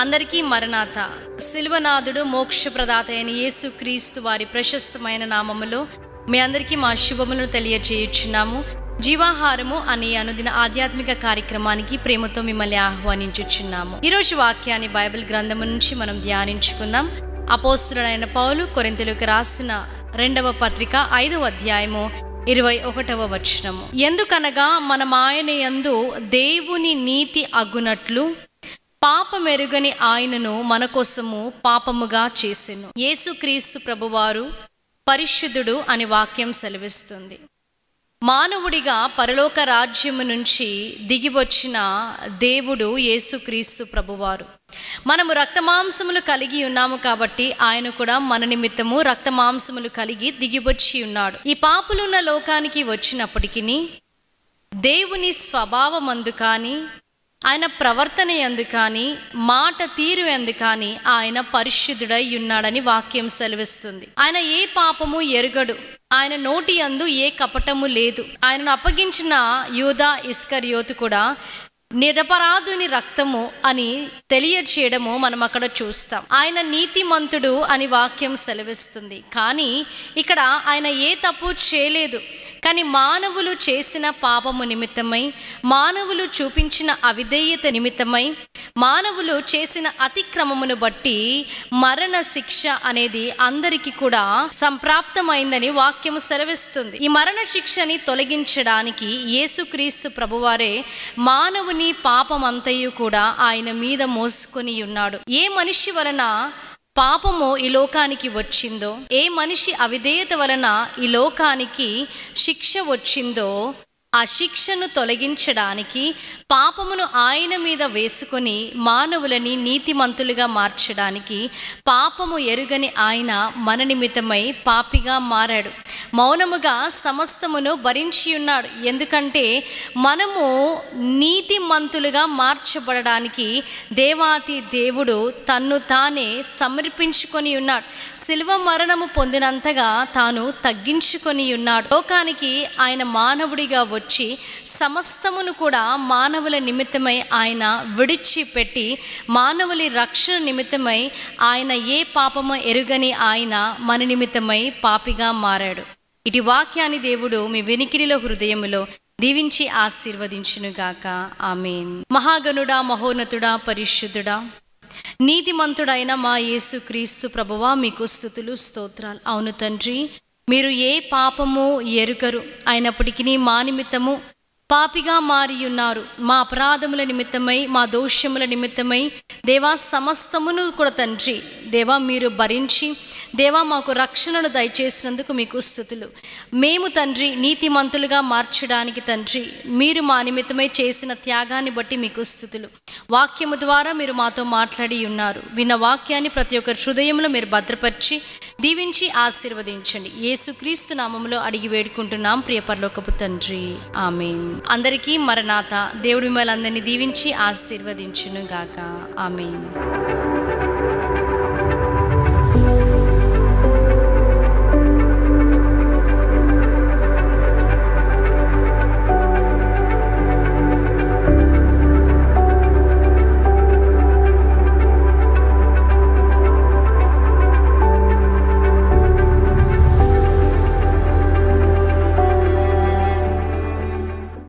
అందరికీ మరణాత. సిలువనాథుడు మోక్షప్రదాత అయిన యేసుక్రీస్తు వారి ప్రశస్తమైన నామములో మీ అందరికీ మా శుభములను తెలియజేయుచున్నాము. జీవాహారము అనే అనుదిన ఆధ్యాత్మిక కార్యక్రమానికి ప్రేమతో మిమ్మల్ని ఆహ్వానించుచున్నాము. ఈరోజు వాక్యాన్ని బైబిల్ గ్రంథము నుంచి మనం ధ్యానించుకుందాం. అపోస్తులుడైన పౌలు కొరింథీయులకు రాసిన 2వ పత్రిక 5వ అధ్యాయము 21వ వచనము. ఎందుకనగా మనం ఆయన యందు దేవుని నీతి అగునట్లు పాపమెరుగని ఆయనను మన కోసము పాపముగా చేసెను. యేసుక్రీస్తు ప్రభువారు పరిశుద్ధుడు అని వాక్యం సెలవిస్తుంది. మానవుడిగా పరలోక రాజ్యము నుంచి దిగివచ్చిన దేవుడు యేసుక్రీస్తు ప్రభువారు. మనము రక్తమాంసములు కలిగి ఉన్నాము కాబట్టి ఆయన కూడా మన నిమిత్తము రక్తమాంసములు కలిగి దిగివచ్చి ఉన్నాడు. ఈ పాపులున్న లోకానికి వచ్చినప్పటికీ దేవుని స్వభావమందు కానీ, ఆయన ప్రవర్తన యందు కానీ, మాట తీరు యందు కానీ ఆయన పరిశుద్ధుడై ఉన్నాడని వాక్యం సెలవిస్తుంది. ఆయన ఏ పాపము ఎరుగడు. ఆయన నోటి యందు ఏ కపటము లేదు. ఆయనను అప్పగించిన యూదా ఇస్కరియోతు కూడా నిరపరాధుని రక్తము అని తెలియచేయడము మనం అక్కడ చూస్తాం. ఆయన నీతిమంతుడు అని వాక్యం సెలవిస్తుంది. కానీ ఇక్కడ ఆయన ఏ తప్పు చేయలేదు. కానీ మానవులు చేసిన పాపము నిమిత్తమై, మానవులు చూపించిన అవిధేయత నిమిత్తమై, మానవులు చేసిన అతిక్రమమును బట్టి మరణ శిక్ష అనేది అందరికీ కూడా సంప్రాప్తమైందని వాక్యము సెలవిస్తుంది. ఈ మరణ శిక్షని తొలగించడానికి యేసుక్రీస్తు ప్రభువారే మానవుని పాపమంతయు కూడా ఆయన మీద మోసుకొని ఉన్నాడు. ఏ మనిషి వలన పాపము ఈ లోకానికి వచ్చిందో, ఏ మనిషి అవిధేయత వలన ఈ లోకానికి శిక్ష వచ్చిందో, ఆ శిక్షను తొలగించడానికి పాపమును ఆయన మీద వేసుకొని మానవులని నీతిమంతులుగా మార్చడానికి పాపము ఎరుగని ఆయన మన నిమిత్తమై పాపిగా మారాడు. మౌనముగా సమస్తమును భరించి ఉన్నాడు. ఎందుకంటే మనము నీతిమంతులుగా మార్చబడడానికి దేవాతి దేవుడు తన్ను తానే సమర్పించుకొని ఉన్నాడు. శిలువ మరణము పొందినంతగా తాను తగ్గించుకొని ఉన్నాడు. లోకానికి ఆయన మానవుడిగా వచ్చి సమస్తమును కూడా మానవుల నిమిత్తమై ఆయన విడిచిపెట్టి మానవుల రక్షణ నిమిత్తమై ఆయన ఏ పాపము ఎరుగని ఆయన మన నిమిత్తమై పాపిగా మారాడు. ఇటు వాక్యాన్ని దేవుడు మీ వినికిడిలో హృదయములో దీవించి ఆశీర్వదించునుగాక. ఆమేన్. మహాగణుడా, మహోన్నతుడా, పరిశుద్ధుడా, నీతిమంతుడైన మా యేసుక్రీస్తు ప్రభువా, మీకు స్తుతులు స్తోత్రాలు. అవును తండ్రి, మీరు ఏ పాపము ఎరుగరు. అయినప్పటికీ మా నిమిత్తము పాపిగా మారి ఉన్నారు. మా అపరాధముల నిమిత్తమై, మా దోషముల నిమిత్తమై దేవా సమస్తమును కూడా తండ్రి దేవా మీరు భరించి దేవా మాకు రక్షణను దయచేసినందుకు మీకు స్తుతులు. మేము తండ్రి నీతిమంతులుగా మార్చడానికి తండ్రి మీరు మా నిమిత్తమై చేసిన త్యాగాన్ని బట్టి మీకు స్తుతులు. వాక్యము ద్వారా మీరు మాతో మాట్లాడి ఉన్నారు. విన్న వాక్యాన్ని ప్రతి ఒక్కరి హృదయంలో మీరు భద్రపరిచి దీవించి ఆశీర్వదించండి. యేసుక్రీస్తు నామములో అడిగి వేడుకుంటున్నాం ప్రియ పరలోకపు తండ్రి. ఆమేన్. అందరికీ మరణాత. దేవుడి మిమ్మల్ని అందరినీ దీవించి ఆశీర్వదించును గాక. ఆమేన్.